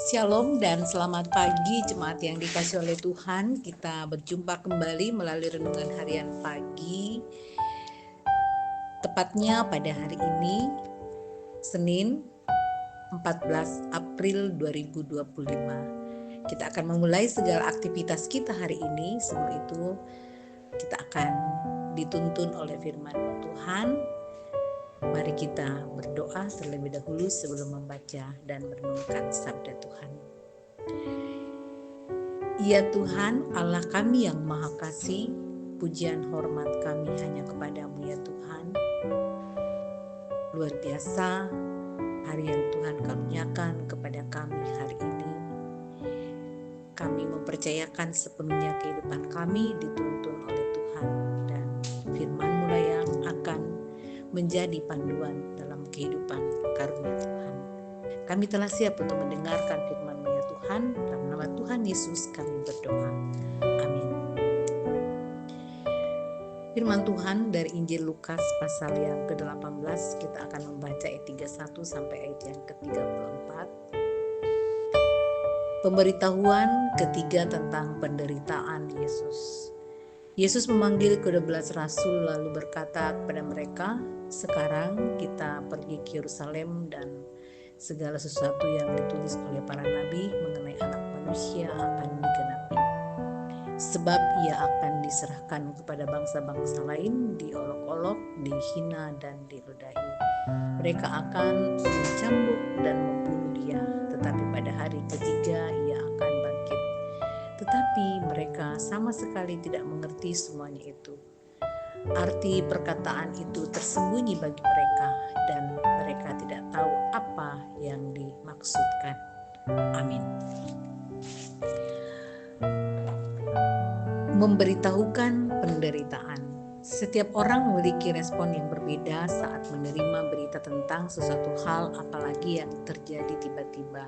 Shalom dan selamat pagi jemaat yang dikasihi oleh Tuhan. Kita berjumpa kembali melalui renungan harian pagi. Tepatnya pada hari ini, Senin 14 April 2025. Kita akan memulai segala aktivitas kita hari ini. Sebelum itu, kita akan dituntun oleh firman Tuhan. Mari kita berdoa terlebih dahulu sebelum membaca dan merenungkan sabda Tuhan. Ya Tuhan, Allah kami yang Maha Kasih, pujian hormat kami hanya kepadamu ya Tuhan. Luar biasa hari yang Tuhan karuniakan kepada kami hari ini. Kami mempercayakan sepenuhnya kehidupan kami dituntun oleh Tuhan, dan firman-Mu lah yang akan menjadi panduan dalam kehidupan karunia Tuhan. Kami telah siap untuk mendengarkan firman-Mu ya Tuhan. Dalam nama Tuhan Yesus kami berdoa. Amin. Firman Tuhan dari Injil Lukas pasal yang ke-18, kita akan membaca ayat 31 sampai ayat yang ke-34. Pemberitahuan ketiga tentang penderitaan Yesus. Yesus memanggil ke-12 rasul lalu berkata kepada mereka, "Sekarang kita pergi ke Yerusalem dan segala sesuatu yang ditulis oleh para nabi mengenai Anak Manusia akan digenapi. Sebab ia akan diserahkan kepada bangsa-bangsa lain, diolok-olok, dihina dan diludahi. Mereka akan mencambuk dan membunuh dia, tetapi pada hari ketiga ia akan bangkit." Tetapi mereka sama sekali tidak mengerti semuanya itu. Arti perkataan itu tersembunyi bagi mereka, dan mereka tidak tahu apa yang dimaksudkan. Amin. Memberitahukan penderitaan. Setiap orang memiliki respon yang berbeda saat menerima berita tentang sesuatu hal, apalagi yang terjadi tiba-tiba.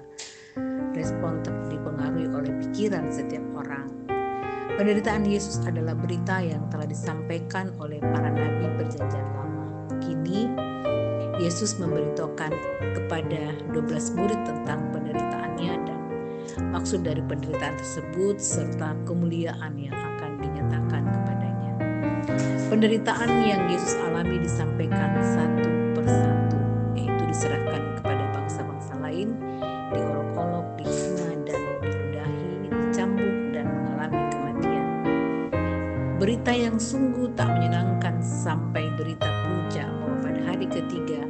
Respon dipengaruhi oleh pikiran setiap orang. Penderitaan Yesus adalah berita yang telah disampaikan oleh para nabi perjanjian lama. Kini, Yesus memberitahukan kepada 12 murid tentang penderitaannya dan maksud dari penderitaan tersebut serta kemuliaan yang akan dinyatakan kepadanya. Penderitaan yang Yesus alami disampaikan satu persatu, yaitu diserahkan kepada bangsa-bangsa lain, diolok-olok, dihina dan diludahi, dicambuk dan mengalami kematian. Berita yang sungguh tak menyenangkan sampai berita puncak bahwa pada hari ketiga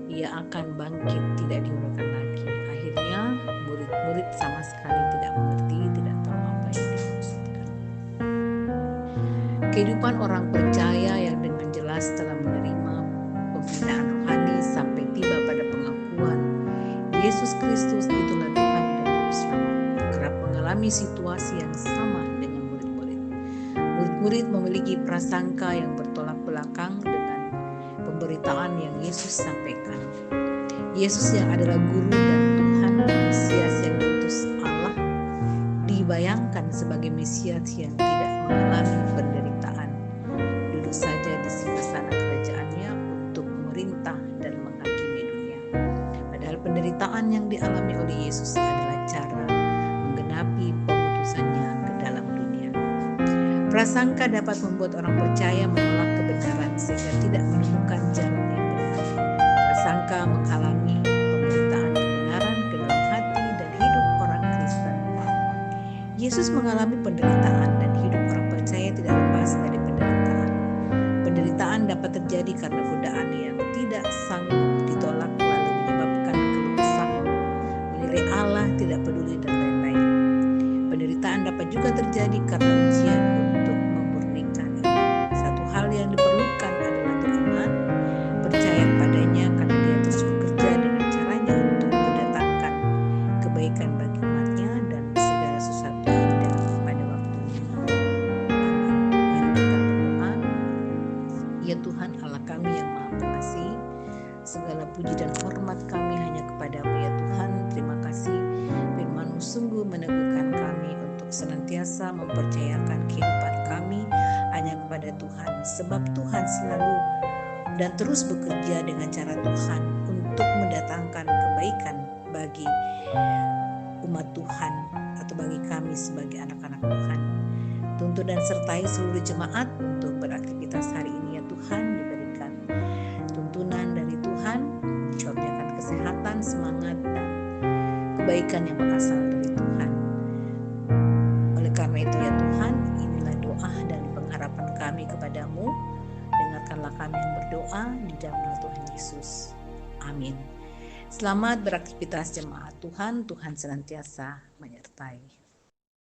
ia akan bangkit tidak diuraikan lagi. Akhirnya murid-murid sama sekali tidak mengerti, tidak tahu apa yang dimaksudkan. Kehidupan orang percaya yang dengan jelas telah menerima pembinaan rohani sampai tiba pada pengakuan Yesus Kristus itulah Tuhan dan Juru Selamat, kerap mengalami situasi yang sama dengan murid-murid. Murid-murid memiliki prasangka yang bertolak belakang dengan pemberitaan yang Yesus sampaikan. Yesus yang adalah guru dan Tuhan, Mesias yang diutus Allah, dibayangkan sebagai Mesias yang tidak mengalami penderitaan. Duduk saja di singgasana kerajaannya untuk memerintah dan menghakimi dunia. Padahal penderitaan yang dialami oleh Yesus adalah cara menggenapi pemutusannya ke dalam dunia. Prasangka dapat membuat orang percaya menolak kebenaran sehingga tidak menemukan jalan yang benar. Prasangka menghalangi pemberitaan kebenaran ke dalam hati dan hidup orang Kristen. Yesus mengalami penderitaan dan hidup orang percaya tidak lepas dari penderitaan. Penderitaan dapat terjadi karena godaan yang tidak sanggup ditolak lalu menyebabkan keluh kesah, menilai Allah tidak peduli dan lain-lain. Penderitaan dapat juga terjadi karena ujian untuk memurnikan. Satu hal yang diperlukan adalah beriman, percaya padanya karena dia terus bekerja dengan caranya untuk mendatangkan kebaikan bagi umatnya dan segala sesuatu indah pada waktunya. Amin. Mari kita berdoa. Ya Tuhan Allah kami yang Maha Pengasih, segala puji dan hormat kami hanya kepadamu ya Tuhan. Terima kasih firman-Mu sungguh meneguhkan kami untuk senantiasa mempercayakan kehidupan kami hanya kepada Tuhan, sebab Tuhan selalu dan terus bekerja dengan cara Tuhan untuk mendatangkan kebaikan bagi umat Tuhan atau bagi kami sebagai anak-anak Tuhan. Tuntun dan sertai seluruh jemaat untuk beraktivitas hari ini ya Tuhan, diberikan tuntunan dari Tuhan, dicurahkan kesehatan, semangat, dan kebaikan yang berasal dari Tuhan. Oleh karena itu ya Tuhan, inilah doa dan pengharapan kami kepadamu. Dengarkanlah kami yang berdoa di dalam nama Tuhan Yesus. Amin. Selamat beraktivitas jemaat Tuhan. Tuhan senantiasa menyertai.